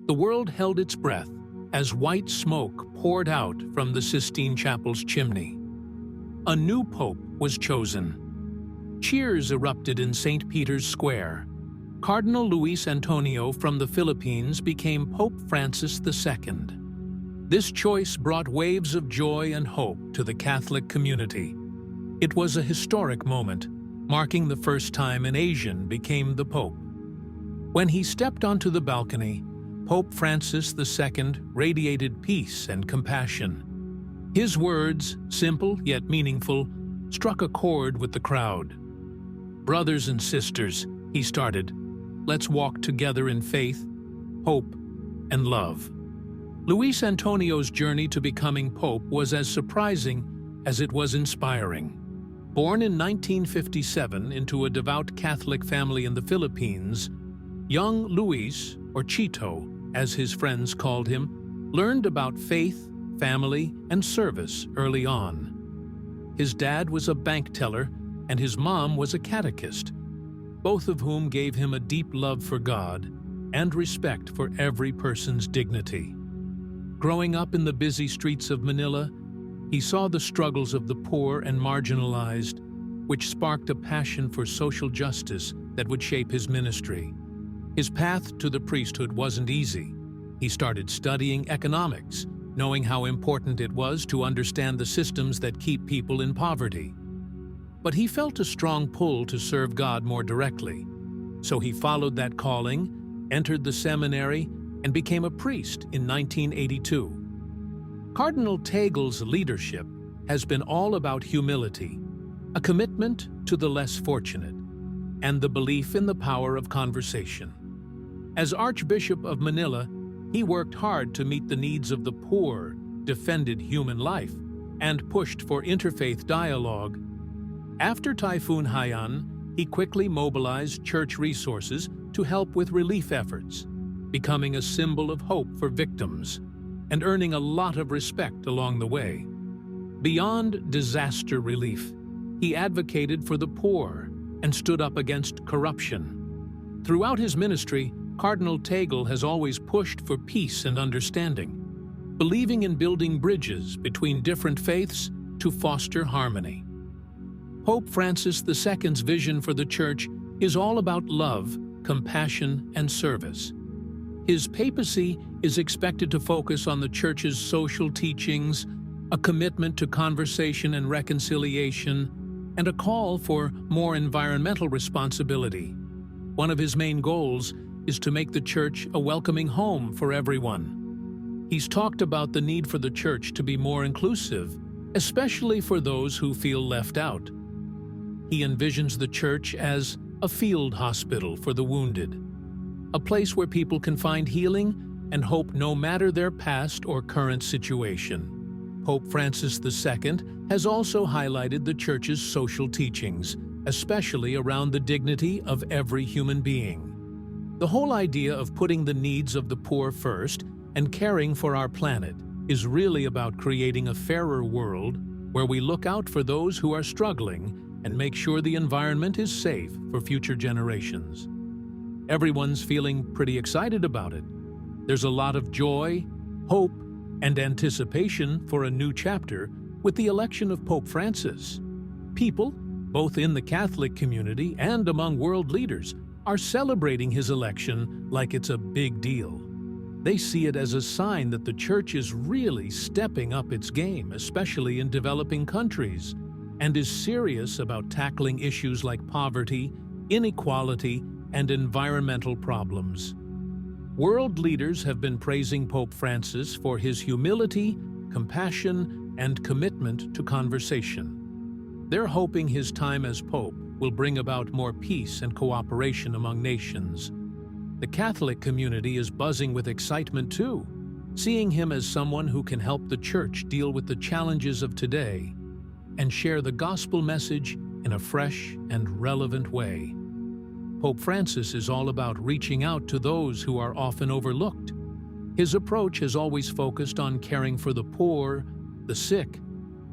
The world held its breath as white smoke poured out from the Sistine Chapel's chimney. A new pope was chosen. Cheers erupted in St. Peter's Square. Cardinal Luis Antonio from the Philippines became Pope Francis II. This choice brought waves of joy and hope to the Catholic community. It was a historic moment, marking the first time an Asian became the Pope. When he stepped onto the balcony, Pope Francis II radiated peace and compassion. His words, simple yet meaningful, struck a chord with the crowd. "Brothers and sisters," he started, "let's walk together in faith, hope, and love." Luis Antonio's journey to becoming Pope was as surprising as it was inspiring. Born in 1957 into a devout Catholic family in the Philippines, young Luis, or Chito, as his friends called him, learned about faith, family, and service early on. His dad was a bank teller and his mom was a catechist, both of whom gave him a deep love for God and respect for every person's dignity. Growing up in the busy streets of Manila, he saw the struggles of the poor and marginalized, which sparked a passion for social justice that would shape his ministry. His path to the priesthood wasn't easy. He started studying economics, knowing how important it was to understand the systems that keep people in poverty. But he felt a strong pull to serve God more directly. So he followed that calling, entered the seminary, and became a priest in 1982. Cardinal Tagle's leadership has been all about humility, a commitment to the less fortunate, and the belief in the power of conversation. As Archbishop of Manila, he worked hard to meet the needs of the poor, defended human life, and pushed for interfaith dialogue. After Typhoon Haiyan, he quickly mobilized church resources to help with relief efforts, becoming a symbol of hope for victims and earning a lot of respect along the way. Beyond disaster relief, he advocated for the poor and stood up against corruption. Throughout his ministry, Cardinal Tagle has always pushed for peace and understanding, believing in building bridges between different faiths to foster harmony. Pope Francis II's vision for the Church is all about love, compassion, and service. His papacy is expected to focus on the Church's social teachings, a commitment to conversation and reconciliation, and a call for more environmental responsibility. One of his main goals is to make the Church a welcoming home for everyone. He's talked about the need for the Church to be more inclusive, especially for those who feel left out. He envisions the Church as a field hospital for the wounded, a place where people can find healing and hope no matter their past or current situation. Pope Francis II has also highlighted the Church's social teachings, especially around the dignity of every human being. The whole idea of putting the needs of the poor first and caring for our planet is really about creating a fairer world where we look out for those who are struggling and make sure the environment is safe for future generations. Everyone's feeling pretty excited about it. There's a lot of joy, hope, and anticipation for a new chapter with the election of Pope Francis. People, both in the Catholic community and among world leaders, are celebrating his election like it's a big deal. They see it as a sign that the Church is really stepping up its game, especially in developing countries, and is serious about tackling issues like poverty, inequality, and environmental problems. World leaders have been praising Pope Francis for his humility, compassion, and commitment to conversation. They're hoping his time as Pope will bring about more peace and cooperation among nations. The Catholic community is buzzing with excitement too, seeing him as someone who can help the Church deal with the challenges of today and share the gospel message in a fresh and relevant way. Pope Francis is all about reaching out to those who are often overlooked. His approach has always focused on caring for the poor, the sick,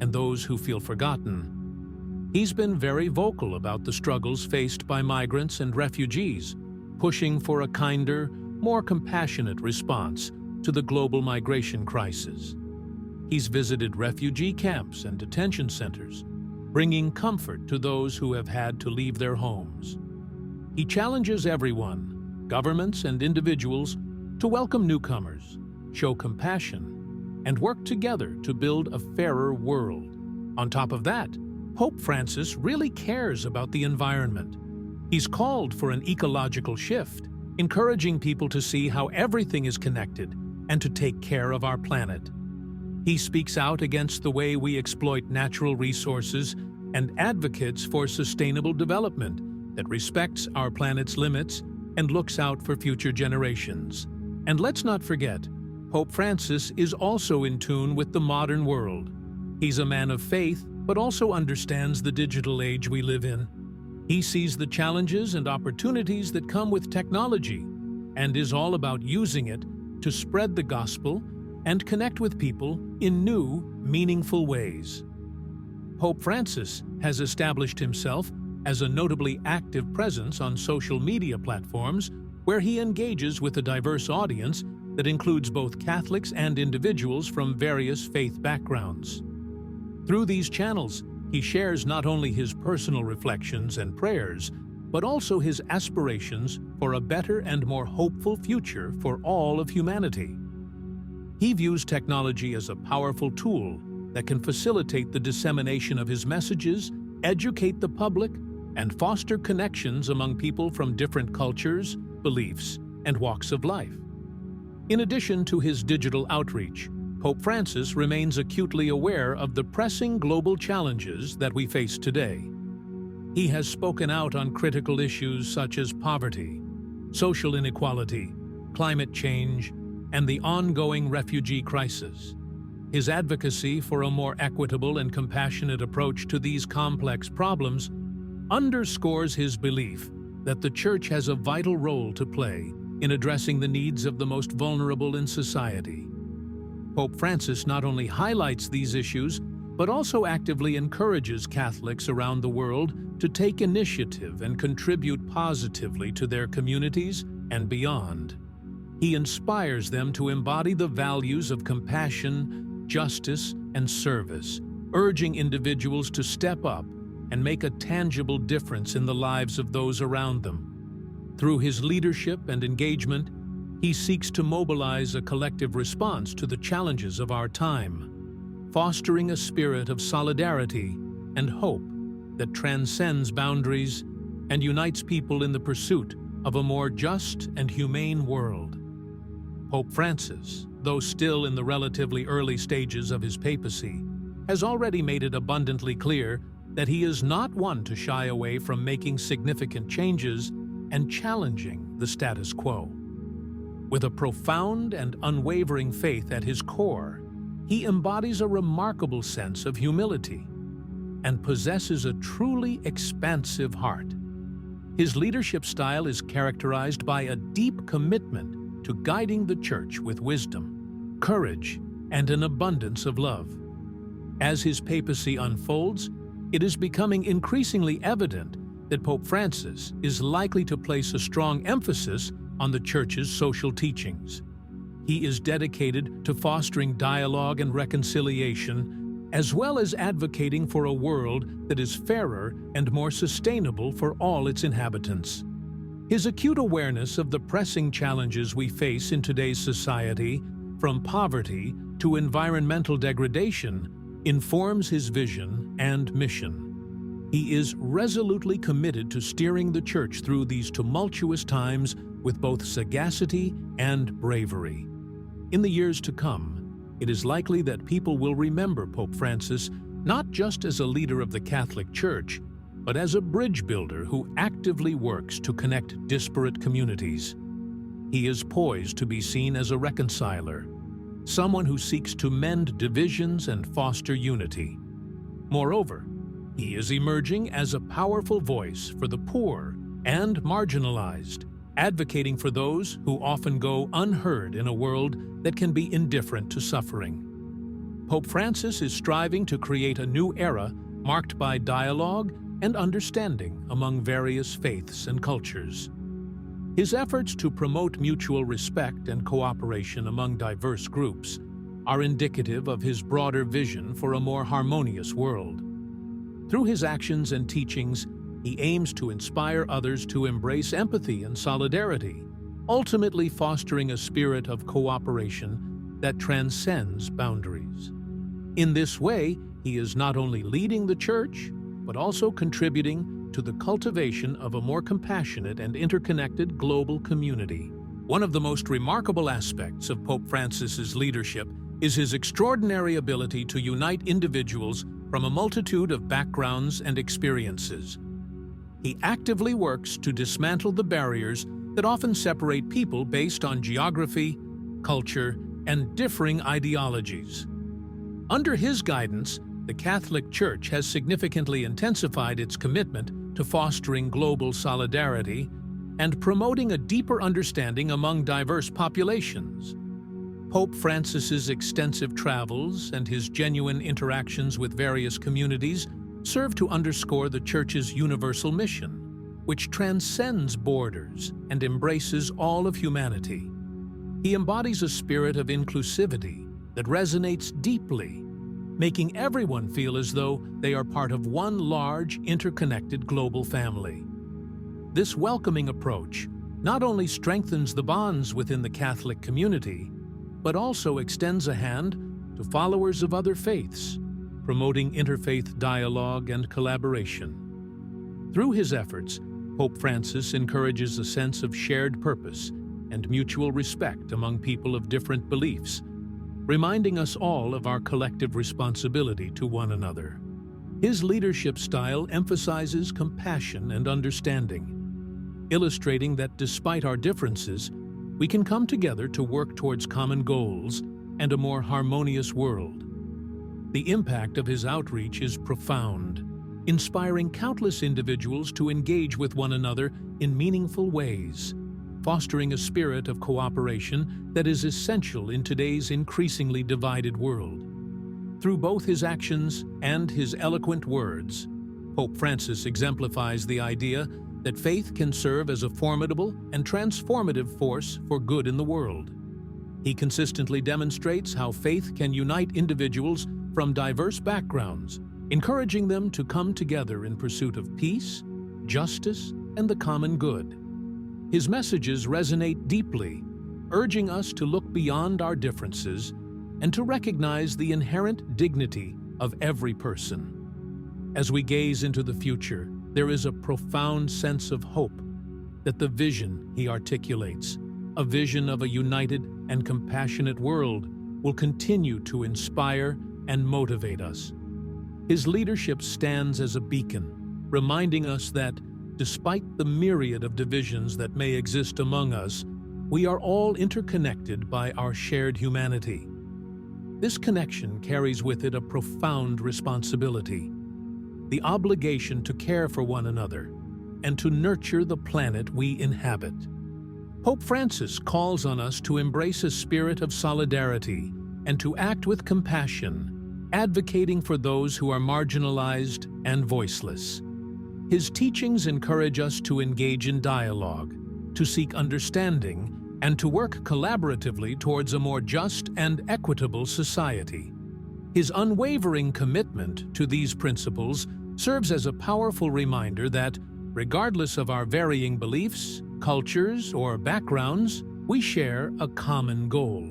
and those who feel forgotten. He's been very vocal about the struggles faced by migrants and refugees, pushing for a kinder, more compassionate response to the global migration crisis. He's visited refugee camps and detention centers, bringing comfort to those who have had to leave their homes. He challenges everyone, governments and individuals, to welcome newcomers, show compassion, and work together to build a fairer world. On top of that, Pope Francis really cares about the environment. He's called for an ecological shift, encouraging people to see how everything is connected and to take care of our planet. He speaks out against the way we exploit natural resources and advocates for sustainable development that respects our planet's limits and looks out for future generations. And let's not forget, Pope Francis is also in tune with the modern world. He's a man of faith, but also understands the digital age we live in. He sees the challenges and opportunities that come with technology and is all about using it to spread the gospel and connect with people in new, meaningful ways. Pope Francis has established himself as a notably active presence on social media platforms where he engages with a diverse audience that includes both Catholics and individuals from various faith backgrounds. Through these channels, he shares not only his personal reflections and prayers, but also his aspirations for a better and more hopeful future for all of humanity. He views technology as a powerful tool that can facilitate the dissemination of his messages, educate the public, and foster connections among people from different cultures, beliefs, and walks of life. In addition to his digital outreach, Pope Francis remains acutely aware of the pressing global challenges that we face today. He has spoken out on critical issues such as poverty, social inequality, climate change, and the ongoing refugee crisis. His advocacy for a more equitable and compassionate approach to these complex problems underscores his belief that the Church has a vital role to play in addressing the needs of the most vulnerable in society. Pope Francis not only highlights these issues, but also actively encourages Catholics around the world to take initiative and contribute positively to their communities and beyond. He inspires them to embody the values of compassion, justice, and service, urging individuals to step up and make a tangible difference in the lives of those around them. Through his leadership and engagement, he seeks to mobilize a collective response to the challenges of our time, fostering a spirit of solidarity and hope that transcends boundaries and unites people in the pursuit of a more just and humane world. Pope Francis, though still in the relatively early stages of his papacy, has already made it abundantly clear that he is not one to shy away from making significant changes and challenging the status quo. With a profound and unwavering faith at his core, he embodies a remarkable sense of humility and possesses a truly expansive heart. His leadership style is characterized by a deep commitment to guiding the Church with wisdom, courage, and an abundance of love. As his papacy unfolds, it is becoming increasingly evident that Pope Francis is likely to place a strong emphasis on the Church's social teachings. He is dedicated to fostering dialogue and reconciliation, as well as advocating for a world that is fairer and more sustainable for all its inhabitants. His acute awareness of the pressing challenges we face in today's society, from poverty to environmental degradation, informs his vision and mission. He is resolutely committed to steering the Church through these tumultuous times with both sagacity and bravery. In the years to come, it is likely that people will remember Pope Francis not just as a leader of the Catholic Church, but as a bridge builder who actively works to connect disparate communities. He is poised to be seen as a reconciler, someone who seeks to mend divisions and foster unity. Moreover, he is emerging as a powerful voice for the poor and marginalized, advocating for those who often go unheard in a world that can be indifferent to suffering. Pope Francis is striving to create a new era marked by dialogue and understanding among various faiths and cultures. His efforts to promote mutual respect and cooperation among diverse groups are indicative of his broader vision for a more harmonious world. Through his actions and teachings, he aims to inspire others to embrace empathy and solidarity, ultimately fostering a spirit of cooperation that transcends boundaries. In this way, he is not only leading the Church, but also contributing to the cultivation of a more compassionate and interconnected global community. One of the most remarkable aspects of Pope Francis's leadership is his extraordinary ability to unite individuals from a multitude of backgrounds and experiences. He actively works to dismantle the barriers that often separate people based on geography, culture, and differing ideologies. Under his guidance, the Catholic Church has significantly intensified its commitment to fostering global solidarity and promoting a deeper understanding among diverse populations. Pope Francis's extensive travels and his genuine interactions with various communities serve to underscore the Church's universal mission, which transcends borders and embraces all of humanity. He embodies a spirit of inclusivity that resonates deeply, making everyone feel as though they are part of one large, interconnected global family. This welcoming approach not only strengthens the bonds within the Catholic community, but also extends a hand to followers of other faiths, promoting interfaith dialogue and collaboration. Through his efforts, Pope Francis encourages a sense of shared purpose and mutual respect among people of different beliefs, reminding us all of our collective responsibility to one another. His leadership style emphasizes compassion and understanding, illustrating that despite our differences, we can come together to work towards common goals and a more harmonious world. The impact of his outreach is profound, inspiring countless individuals to engage with one another in meaningful ways, fostering a spirit of cooperation that is essential in today's increasingly divided world. Through both his actions and his eloquent words, Pope Francis exemplifies the idea that faith can serve as a formidable and transformative force for good in the world. He consistently demonstrates how faith can unite individuals from diverse backgrounds, encouraging them to come together in pursuit of peace, justice, and the common good. His messages resonate deeply, urging us to look beyond our differences and to recognize the inherent dignity of every person. As we gaze into the future, there is a profound sense of hope that the vision he articulates, a vision of a united and compassionate world, will continue to inspire and motivate us. His leadership stands as a beacon, reminding us that, despite the myriad of divisions that may exist among us, we are all interconnected by our shared humanity. This connection carries with it a profound responsibility, the obligation to care for one another and to nurture the planet we inhabit. Pope Francis calls on us to embrace a spirit of solidarity and to act with compassion, advocating for those who are marginalized and voiceless. His teachings encourage us to engage in dialogue, to seek understanding, and to work collaboratively towards a more just and equitable society. His unwavering commitment to these principles serves as a powerful reminder that, regardless of our varying beliefs, cultures, or backgrounds, we share a common goal: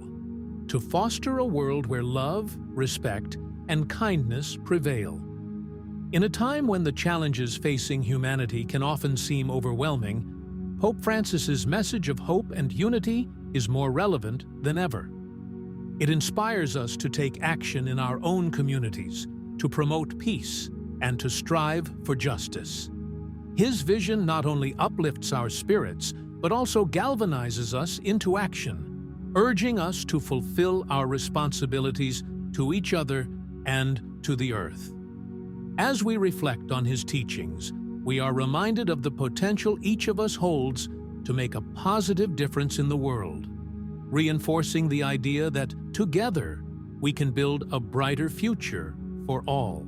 to foster a world where love, respect, and kindness prevail. In a time when the challenges facing humanity can often seem overwhelming, Pope Francis's message of hope and unity is more relevant than ever. It inspires us to take action in our own communities, to promote peace, and to strive for justice. His vision not only uplifts our spirits, but also galvanizes us into action, urging us to fulfill our responsibilities to each other and to the earth. As we reflect on his teachings, we are reminded of the potential each of us holds to make a positive difference in the world, reinforcing the idea that together we can build a brighter future for all.